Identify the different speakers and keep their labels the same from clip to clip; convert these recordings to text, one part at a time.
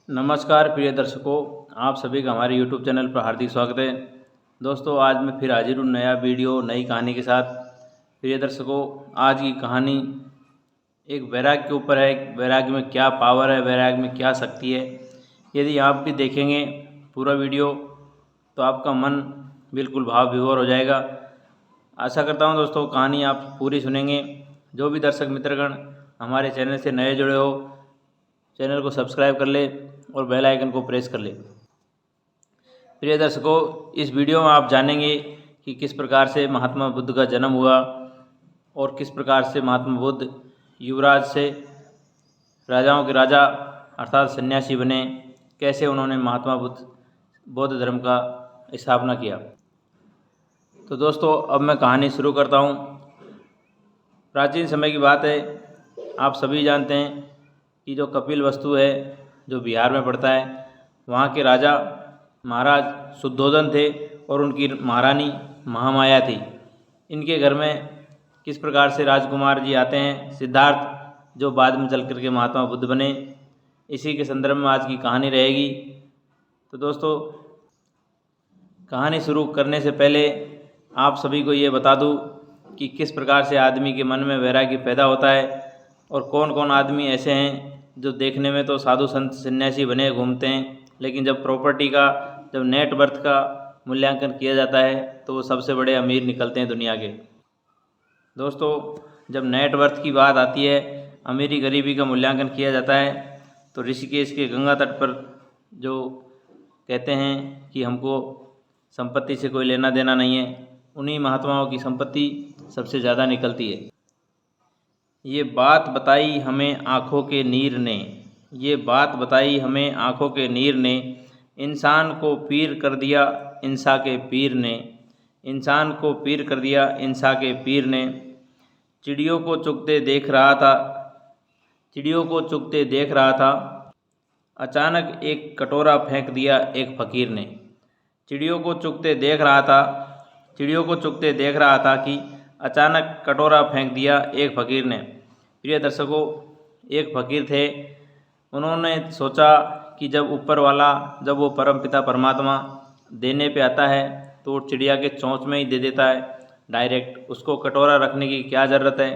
Speaker 1: नमस्कार प्रिय दर्शकों, आप सभी का हमारे YouTube चैनल पर हार्दिक स्वागत है। दोस्तों, आज मैं फिर हाजिर हूँ नया वीडियो नई कहानी के साथ। प्रिय दर्शकों, आज की कहानी एक वैराग्य के ऊपर है। वैराग्य में क्या पावर है, वैराग्य में क्या शक्ति है। यदि आप भी देखेंगे पूरा वीडियो तो आपका मन बिल्कुल भाव विभोर हो जाएगा। आशा करता हूँ दोस्तों कहानी आप पूरी सुनेंगे। जो भी दर्शक मित्रगण हमारे चैनल से नए जुड़े हो, चैनल को सब्सक्राइब कर ले और बेल आइकन को प्रेस कर ले। प्रिय दर्शकों, इस वीडियो में आप जानेंगे कि किस प्रकार से महात्मा बुद्ध का जन्म हुआ और किस प्रकार से महात्मा बुद्ध युवराज से राजाओं के राजा अर्थात सन्यासी बने, कैसे उन्होंने महात्मा बौद्ध धर्म का स्थापना किया। तो दोस्तों, अब मैं कहानी शुरू करता हूँ। प्राचीन समय की बात है। आप सभी जानते हैं कि जो कपिल वस्तु है, जो बिहार में पड़ता है, वहाँ के राजा महाराज शुद्धोधन थे और उनकी महारानी महामाया थी। इनके घर में किस प्रकार से राजकुमार जी आते हैं, सिद्धार्थ, जो बाद में चल कर के महात्मा बुद्ध बने। इसी के संदर्भ में आज की कहानी रहेगी। तो दोस्तों, कहानी शुरू करने से पहले आप सभी को ये बता दूं कि किस प्रकार से आदमी के मन में वैराग्य पैदा होता है और कौन कौन आदमी ऐसे हैं जो देखने में तो साधु संत सन्यासी बने घूमते हैं, लेकिन जब प्रॉपर्टी का, जब नेटवर्थ का मूल्यांकन किया जाता है तो वो सबसे बड़े अमीर निकलते हैं दुनिया के। दोस्तों, जब नेटवर्थ की बात आती है, अमीरी गरीबी का मूल्यांकन किया जाता है, तो ऋषिकेश के गंगा तट पर जो कहते हैं कि हमको संपत्ति से कोई लेना देना नहीं है, उन्हीं महात्माओं की संपत्ति सबसे ज़्यादा निकलती है। ये बात बताई हमें आँखों के नीर ने, ये बात बताई हमें आँखों के नीर ने, इंसान को पीर कर दिया इंसा के पीर ने, इंसान को पीर कर दिया इंसा के पीर ने। चिड़ियों को चुगते देख रहा था, चिड़ियों को चुगते देख रहा था, अचानक एक कटोरा फेंक दिया एक फ़कीर ने। चिड़ियों को चुगते देख रहा था, चिड़ियों को चुगते देख रहा था कि अचानक कटोरा फेंक दिया एक फ़कीर ने। प्रिय दर्शकों, एक फ़कीर थे। उन्होंने सोचा कि जब ऊपर वाला, जब वो परमपिता परमात्मा देने पे आता है तो वो चिड़िया के चोंच में ही दे देता है डायरेक्ट, उसको कटोरा रखने की क्या ज़रूरत है।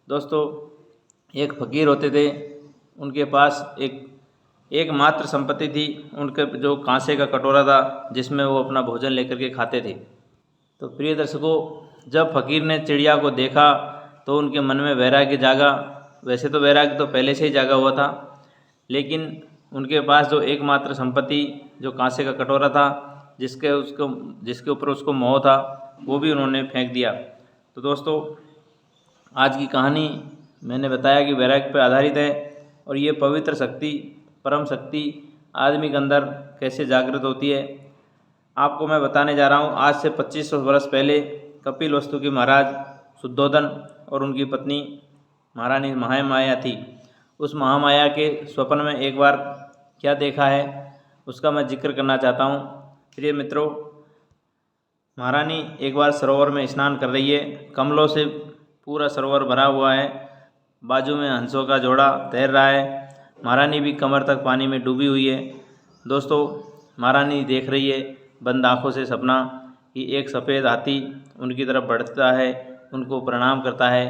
Speaker 1: दोस्तों, एक फ़कीर होते थे, उनके पास एकमात्र संपत्ति थी, उनके जो कांसे का कटोरा था जिसमें वो अपना भोजन लेकर के खाते थे। तो प्रिय दर्शकों, जब फ़कीर ने चिड़िया को देखा तो उनके मन में वैराग्य जागा। वैसे तो वैराग्य तो पहले से ही जागा हुआ था, लेकिन उनके पास जो एकमात्र संपत्ति, जो कांसे का कटोरा था, जिसके ऊपर उसको मोह था, वो भी उन्होंने फेंक दिया। तो दोस्तों, आज की कहानी मैंने बताया कि वैराग्य पर आधारित है और ये पवित्र शक्ति, परम शक्ति आदमी के अंदर कैसे जागृत होती है, आपको मैं बताने जा रहा हूँ। आज से 2500 वर्ष पहले कपिल वस्तु के महाराज शुद्धोधन और उनकी पत्नी महारानी महामाया थी। उस महामाया के स्वप्न में एक बार क्या देखा है, उसका मैं जिक्र करना चाहता हूँ। प्रिय मित्रों, महारानी एक बार सरोवर में स्नान कर रही है। कमलों से पूरा सरोवर भरा हुआ है। बाजू में हंसों का जोड़ा तैर रहा है। महारानी भी कमर तक पानी में डूबी हुई है। दोस्तों, महारानी देख रही है बंद आँखों से सपना कि एक सफ़ेद हाथी उनकी तरफ बढ़ता है, उनको प्रणाम करता है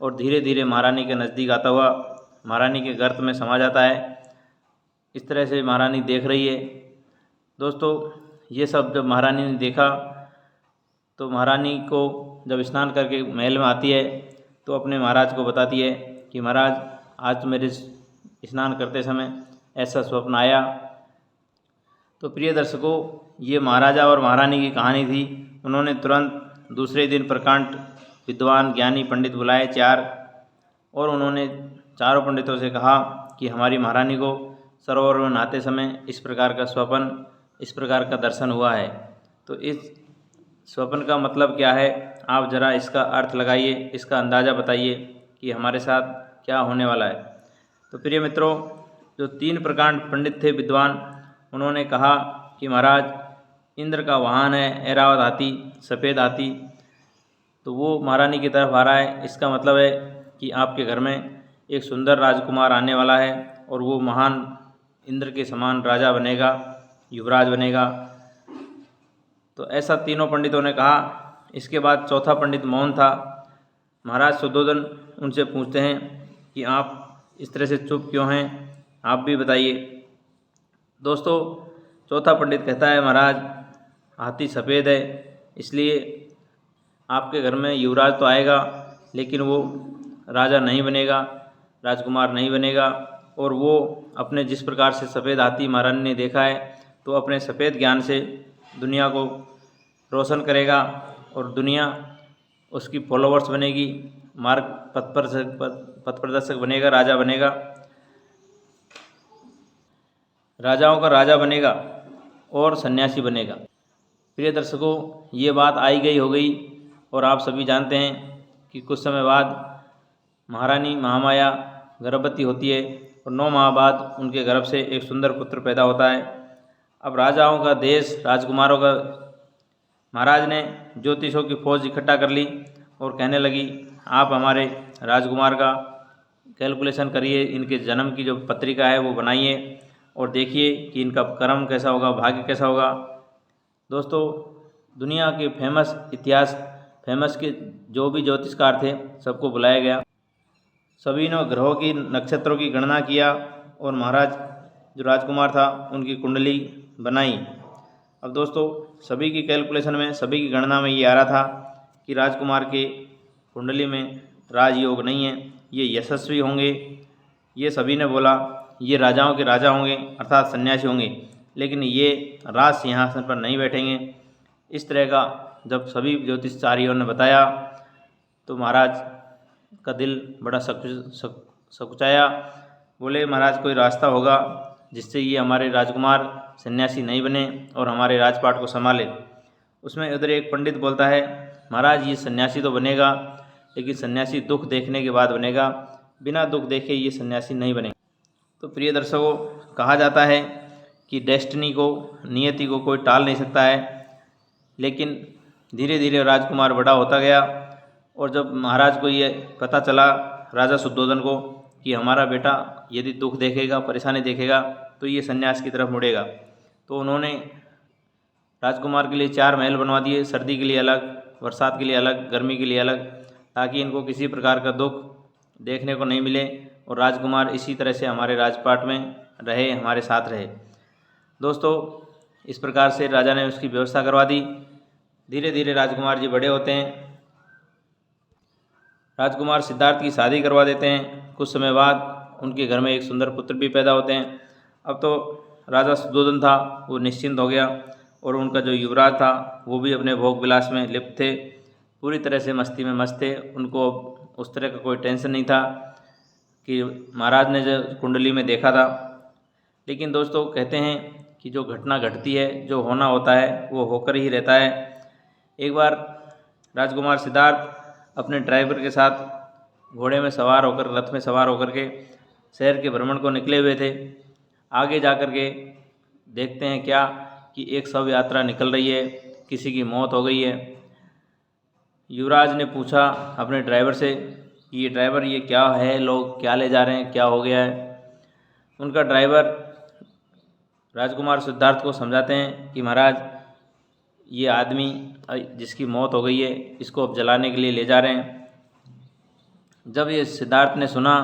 Speaker 1: और धीरे धीरे महारानी के नज़दीक आता हुआ महारानी के गर्त में समा जाता है। इस तरह से महारानी देख रही है। दोस्तों, ये सब जब महारानी ने देखा तो महारानी को जब स्नान करके महल में आती है तो अपने महाराज को बताती है कि महाराज, आज मेरे स्नान करते समय ऐसा स्वप्न आया। तो प्रिय दर्शकों, ये महाराजा और महारानी की कहानी थी। उन्होंने तुरंत दूसरे दिन प्रकांड विद्वान ज्ञानी पंडित बुलाए 4, और उन्होंने चारों पंडितों से कहा कि हमारी महारानी को सरोवर में नहाते समय इस प्रकार का स्वप्न, इस प्रकार का दर्शन हुआ है। तो इस स्वप्न का मतलब क्या है, आप ज़रा इसका अर्थ लगाइए, इसका अंदाज़ा बताइए कि हमारे साथ क्या होने वाला है। तो प्रिय मित्रों, जो 3 प्रकांड पंडित थे विद्वान, उन्होंने कहा कि महाराज, इंद्र का वाहन है ऐरावत हाथी, सफ़ेद हाथी, तो वो महारानी की तरफ आ रहा है। इसका मतलब है कि आपके घर में एक सुंदर राजकुमार आने वाला है और वो महान इंद्र के समान राजा बनेगा, युवराज बनेगा। तो ऐसा तीनों पंडितों ने कहा। इसके बाद चौथा पंडित मौन था। महाराज शुद्धोधन उनसे पूछते हैं कि आप इस तरह से चुप क्यों हैं, आप भी बताइए। दोस्तों, चौथा पंडित कहता है, महाराज हाथी सफ़ेद है, इसलिए आपके घर में युवराज तो आएगा लेकिन वो राजा नहीं बनेगा, राजकुमार नहीं बनेगा। और वो अपने जिस प्रकार से सफ़ेद हाथी महारानी ने देखा है तो अपने सफ़ेद ज्ञान से दुनिया को रोशन करेगा और दुनिया उसकी फॉलोवर्स बनेगी, मार्ग पथ प्रदर्शक बनेगा, राजा बनेगा, राजाओं का राजा बनेगा और सन्यासी बनेगा। प्रिय दर्शकों, ये बात आई गई हो गई और आप सभी जानते हैं कि कुछ समय बाद महारानी महामाया गर्भवती होती है और 9 माह बाद उनके गर्भ से एक सुंदर पुत्र पैदा होता है। अब राजाओं का देश, राजकुमारों का, महाराज ने ज्योतिषों की फौज इकट्ठा कर ली और कहने लगी, आप हमारे राजकुमार का कैलकुलेशन करिए, इनके जन्म की जो पत्रिका है वो बनाइए और देखिए कि इनका कर्म कैसा होगा, भाग्य कैसा होगा। दोस्तों, दुनिया के फेमस के जो भी ज्योतिषकार थे सबको बुलाया गया। सभी ने ग्रहों की, नक्षत्रों की गणना किया और महाराज जो राजकुमार था उनकी कुंडली बनाई। अब दोस्तों, सभी की कैलकुलेशन में, सभी की गणना में ये आ रहा था कि राजकुमार के कुंडली में राजयोग नहीं है, ये यशस्वी होंगे। ये सभी ने बोला ये राजाओं के राजा होंगे अर्थात सन्यासी होंगे, लेकिन ये राज सिंहासन पर नहीं बैठेंगे। इस तरह का जब सभी ज्योतिषचार्यों ने बताया तो महाराज का दिल बड़ा सकुचाया। बोले, महाराज कोई रास्ता होगा जिससे ये हमारे राजकुमार सन्यासी नहीं बने और हमारे राजपाट को संभाले। उसमें उधर एक पंडित बोलता है, महाराज ये सन्यासी तो बनेगा लेकिन सन्यासी दुख देखने के बाद बनेगा, बिना दुख देखे ये सन्यासी नहीं बनेगा। तो प्रिय दर्शकों, कहा जाता है कि डेस्टिनी को, नियति को कोई टाल नहीं सकता है। लेकिन धीरे धीरे राजकुमार बड़ा होता गया और जब महाराज को ये पता चला, राजा शुद्धोधन को, कि हमारा बेटा यदि दुख देखेगा, परेशानी देखेगा तो ये सन्यास की तरफ मुड़ेगा, तो उन्होंने राजकुमार के लिए 4 महल बनवा दिए, सर्दी के लिए अलग, बरसात के लिए अलग, गर्मी के लिए अलग, ताकि इनको किसी प्रकार का दुख देखने को नहीं मिले और राजकुमार इसी तरह से हमारे राजपाट में रहे, हमारे साथ रहे। दोस्तों, इस प्रकार से राजा ने उसकी व्यवस्था करवा दी। धीरे धीरे राजकुमार जी बड़े होते हैं। राजकुमार सिद्धार्थ की शादी करवा देते हैं। कुछ समय बाद उनके घर में एक सुंदर पुत्र भी पैदा होते हैं। अब तो राजा शुद्धोधन था वो निश्चिंत हो गया और उनका जो युवराज था वो भी अपने भोग विलास में लिप्त थे, पूरी तरह से मस्ती में मस्त थे। उनको उस तरह का कोई टेंशन नहीं था कि महाराज ने जो कुंडली में देखा था। लेकिन दोस्तों, कहते हैं कि जो घटना घटती है, जो होना होता है वो होकर ही रहता है। एक बार राजकुमार सिद्धार्थ अपने ड्राइवर के साथ घोड़े में सवार होकर, रथ में सवार होकर के शहर के भ्रमण को निकले हुए थे। आगे जा कर के देखते हैं क्या कि एक शव यात्रा निकल रही है, किसी की मौत हो गई है। युवराज ने पूछा अपने ड्राइवर से कि ये ड्राइवर, ये क्या है, लोग क्या ले जा रहे हैं, क्या हो गया है। उनका ड्राइवर राजकुमार सिद्धार्थ को समझाते हैं कि महाराज ये आदमी जिसकी मौत हो गई है इसको अब जलाने के लिए ले जा रहे हैं। जब ये सिद्धार्थ ने सुना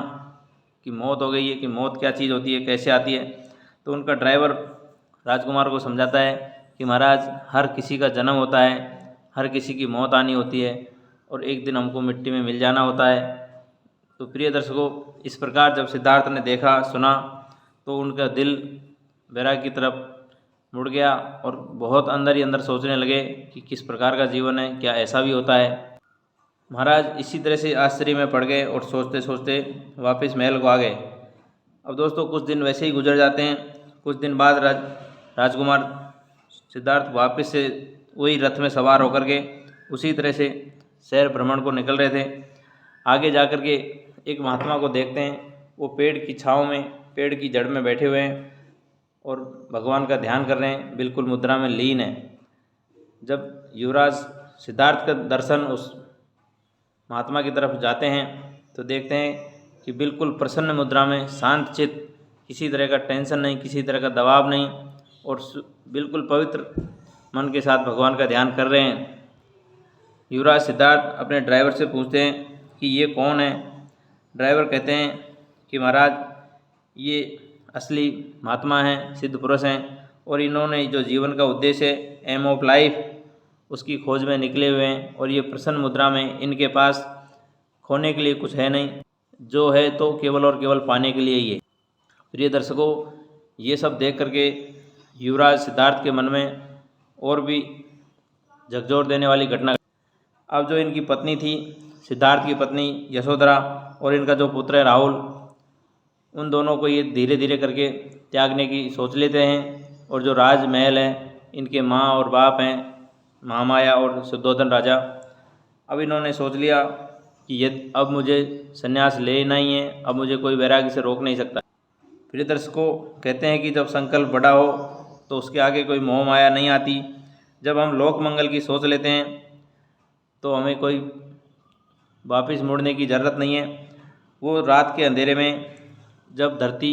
Speaker 1: कि मौत हो गई है, कि मौत क्या चीज़ होती है, कैसे आती है, तो उनका ड्राइवर राजकुमार को समझाता है कि महाराज हर किसी का जन्म होता है, हर किसी की मौत आनी होती है और एक दिन हमको मिट्टी में मिल जाना होता है। तो प्रिय दर्शकों, इस प्रकार जब सिद्धार्थ ने देखा, सुना, तो उनका दिल वैराग्य की तरफ मुड़ गया और बहुत अंदर ही अंदर सोचने लगे कि किस प्रकार का जीवन है, क्या ऐसा भी होता है। महाराज इसी तरह से आश्चर्य में पड़ गए और सोचते सोचते वापस महल को आ गए। अब दोस्तों, कुछ दिन वैसे ही गुजर जाते हैं। कुछ दिन बाद राजकुमार सिद्धार्थ वापस से वही रथ में सवार होकर के उसी तरह से शहर भ्रमण को निकल रहे थे। आगे जा कर के एक महात्मा को देखते हैं, वो पेड़ की छाँव में, पेड़ की जड़ में बैठे हुए हैं और भगवान का ध्यान कर रहे हैं, बिल्कुल मुद्रा में लीन है। जब युवराज सिद्धार्थ का दर्शन उस महात्मा की तरफ जाते हैं तो देखते हैं कि बिल्कुल प्रसन्न मुद्रा में, शांत चित्त किसी तरह का टेंशन नहीं, किसी तरह का दबाव नहीं, और बिल्कुल पवित्र मन के साथ भगवान का ध्यान कर रहे हैं। युवराज सिद्धार्थ अपने ड्राइवर से पूछते हैं कि ये कौन है। ड्राइवर कहते हैं कि महाराज ये असली महात्मा हैं, सिद्ध पुरुष हैं, और इन्होंने जो जीवन का उद्देश्य है, एम ऑफ लाइफ, उसकी खोज में निकले हुए हैं। और ये प्रसन्न मुद्रा में, इनके पास खोने के लिए कुछ है नहीं, जो है तो केवल और केवल पाने के लिए ही है। प्रिय दर्शकों, ये सब देख करके युवराज सिद्धार्थ के मन में और भी झकझोर देने वाली घटना। अब जो इनकी पत्नी थी, सिद्धार्थ की पत्नी यशोधरा, और इनका जो पुत्र है राहुल, उन दोनों को ये धीरे धीरे करके त्यागने की सोच लेते हैं। और जो राजमहल है, इनके माँ और बाप हैं महामाया और शुद्धोधन राजा। अब इन्होंने सोच लिया कि ये अब मुझे संन्यास लेना ही है, अब मुझे कोई वैराग्य से रोक नहीं सकता। प्रिय दर्शकों, कहते हैं कि जब संकल्प बड़ा हो तो उसके आगे कोई मोह माया नहीं आती। जब हम लोक मंगल की सोच लेते हैं तो हमें कोई वापस मुड़ने की ज़रूरत नहीं है। वो रात के अंधेरे में, जब धरती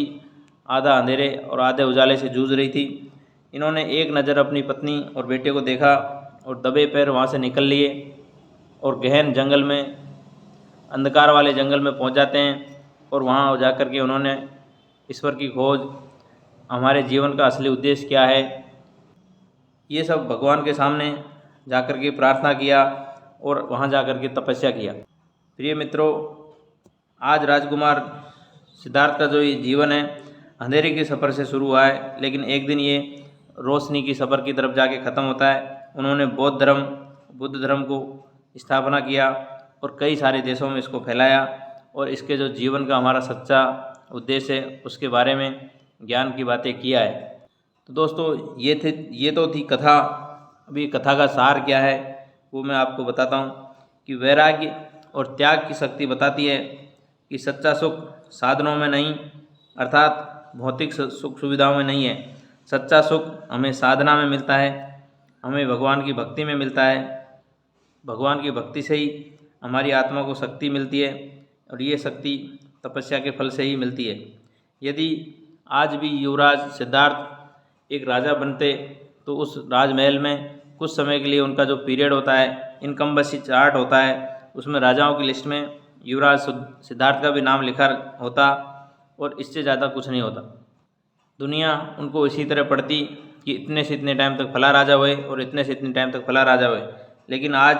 Speaker 1: आधा अंधेरे और आधे उजाले से जूझ रही थी, इन्होंने एक नज़र अपनी पत्नी और बेटे को देखा और दबे पैर वहाँ से निकल लिए और गहन जंगल में, अंधकार वाले जंगल में पहुँच जाते हैं। और वहाँ जा कर के उन्होंने ईश्वर की खोज, हमारे जीवन का असली उद्देश्य क्या है, ये सब भगवान के सामने जा कर के प्रार्थना किया और वहाँ जा कर के तपस्या किया। प्रिय मित्रों, आज राजकुमार सिद्धार्थ का जो ये जीवन है, अंधेरे के सफ़र से शुरू हुआ है, लेकिन एक दिन ये रोशनी की सफ़र की तरफ जाके ख़त्म होता है। उन्होंने बुद्ध धर्म को स्थापना किया और कई सारे देशों में इसको फैलाया, और इसके जो जीवन का हमारा सच्चा उद्देश्य है उसके बारे में ज्ञान की बातें किया है। तो दोस्तों, ये तो थी कथा। अभी कथा का सार क्या है वो मैं आपको बताता हूँ कि वैराग्य और त्याग की शक्ति बताती है कि सच्चा सुख साधनों में नहीं, अर्थात भौतिक सुख सुविधाओं में नहीं है। सच्चा सुख हमें साधना में मिलता है, हमें भगवान की भक्ति में मिलता है। भगवान की भक्ति से ही हमारी आत्मा को शक्ति मिलती है, और ये शक्ति तपस्या के फल से ही मिलती है। यदि आज भी युवराज सिद्धार्थ एक राजा बनते तो उस राजमहल में कुछ समय के लिए उनका जो पीरियड होता है, इनकम्बेंसी चार्ट होता है, उसमें राजाओं की लिस्ट में युवराज सिद्धार्थ का भी नाम लिखा होता, और इससे ज़्यादा कुछ नहीं होता। दुनिया उनको इसी तरह पढ़ती कि इतने से इतने टाइम तक फला राजा हुए और इतने से इतने टाइम तक फला राजा हुए। लेकिन आज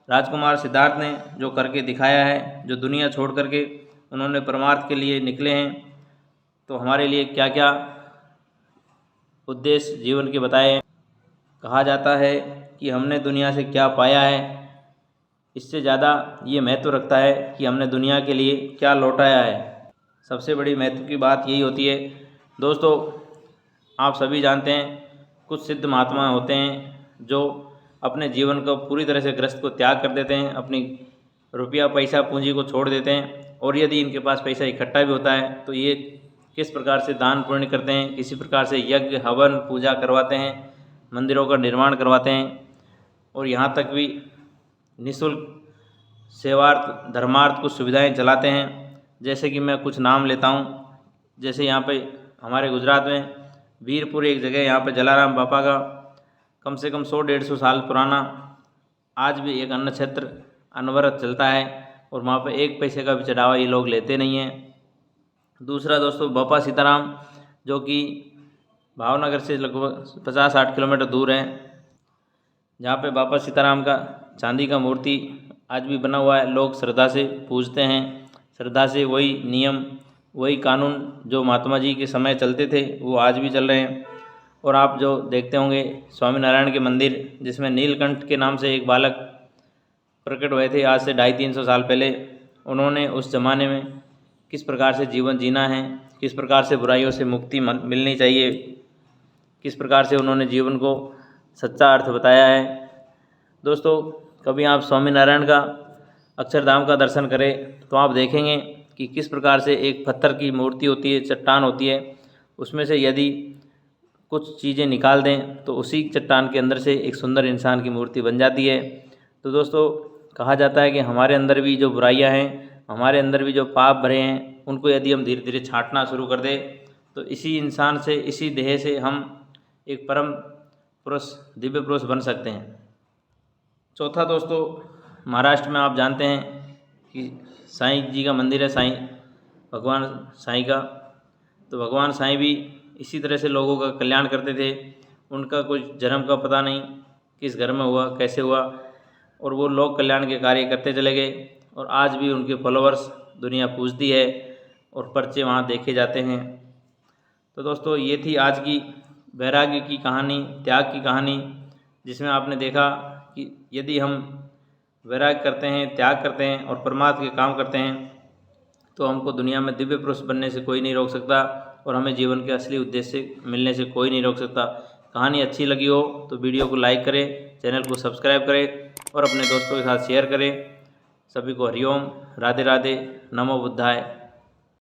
Speaker 1: राजकुमार सिद्धार्थ ने जो करके दिखाया है, जो दुनिया छोड़ करके उन्होंने परमार्थ के लिए निकले हैं, तो हमारे लिए क्या क्या उद्देश्य जीवन के बताए हैं। कहा जाता है कि हमने दुनिया से क्या पाया है, इससे ज़्यादा ये महत्व रखता है कि हमने दुनिया के लिए क्या लौटाया है। सबसे बड़ी महत्व की बात यही होती है। दोस्तों, आप सभी जानते हैं कुछ सिद्ध महात्मा होते हैं जो अपने जीवन को पूरी तरह से ग्रस्त को त्याग कर देते हैं, अपनी रुपया पैसा पूंजी को छोड़ देते हैं, और यदि इनके पास पैसा इकट्ठा भी होता है तो ये किस प्रकार से दान पुण्य करते हैं, किसी प्रकार से यज्ञ हवन पूजा करवाते हैं, मंदिरों का निर्माण करवाते हैं, और यहाँ तक भी निःशुल्क सेवार्थ धर्मार्थ कुछ सुविधाएं चलाते हैं। जैसे कि मैं कुछ नाम लेता हूँ। जैसे यहाँ पे हमारे गुजरात में वीरपुर एक जगह, यहाँ पे जलाराम बापा का कम से कम 100-150 साल पुराना आज भी एक अन्न क्षेत्र अनवरत चलता है, और वहाँ पे एक पैसे का भी चढ़ावा ये लोग लेते नहीं हैं। दूसरा दोस्तों, बापा सीताराम, जो कि भावनगर से लगभग 50-60 किलोमीटर दूर है, जहाँ पे बापा सीताराम का चांदी का मूर्ति आज भी बना हुआ है। लोग श्रद्धा से पूजते हैं, श्रद्धा से वही नियम वही कानून जो महात्मा जी के समय चलते थे वो आज भी चल रहे हैं। और आप जो देखते होंगे स्वामीनारायण के मंदिर, जिसमें नीलकंठ के नाम से एक बालक प्रकट हुए थे आज से 250-300 साल पहले, उन्होंने उस ज़माने में किस प्रकार से जीवन जीना है, किस प्रकार से बुराइयों से मुक्ति मिलनी चाहिए, किस प्रकार से उन्होंने जीवन को सच्चा अर्थ बताया है। दोस्तों, कभी आप स्वामीनारायण का अक्षरधाम का दर्शन करें तो आप देखेंगे कि किस प्रकार से एक पत्थर की मूर्ति होती है, चट्टान होती है, उसमें से यदि कुछ चीज़ें निकाल दें तो उसी चट्टान के अंदर से एक सुंदर इंसान की मूर्ति बन जाती है। तो दोस्तों, कहा जाता है कि हमारे अंदर भी जो बुराइयां हैं, हमारे अंदर भी जो पाप भरे हैं, उनको यदि हम धीरे धीरे छांटना शुरू कर दें तो इसी इंसान से, इसी देह से हम एक परम पुरुष, दिव्य पुरुष बन सकते हैं। चौथा दोस्तों, महाराष्ट्र में आप जानते हैं कि साईं जी का मंदिर है, साईं भगवान साईं का। तो भगवान साईं भी इसी तरह से लोगों का कल्याण करते थे। उनका कुछ जन्म का पता नहीं किस घर में हुआ, कैसे हुआ, और वो लोक कल्याण के कार्य करते चले गए और आज भी उनके फॉलोअर्स दुनिया पूजती है और पर्चे वहाँ देखे जाते हैं। तो दोस्तों, ये थी आज की वैराग्य की कहानी, त्याग की कहानी, जिसमें आपने देखा कि यदि हम वैराग्य करते हैं, त्याग करते हैं और परमात्मा के काम करते हैं तो हमको दुनिया में दिव्य पुरुष बनने से कोई नहीं रोक सकता और हमें जीवन के असली उद्देश्य मिलने से कोई नहीं रोक सकता। कहानी अच्छी लगी हो तो वीडियो को लाइक करें, चैनल को सब्सक्राइब करें और अपने दोस्तों के साथ शेयर करें। सभी को हरिओम, राधे राधे, नमो बुद्धाय।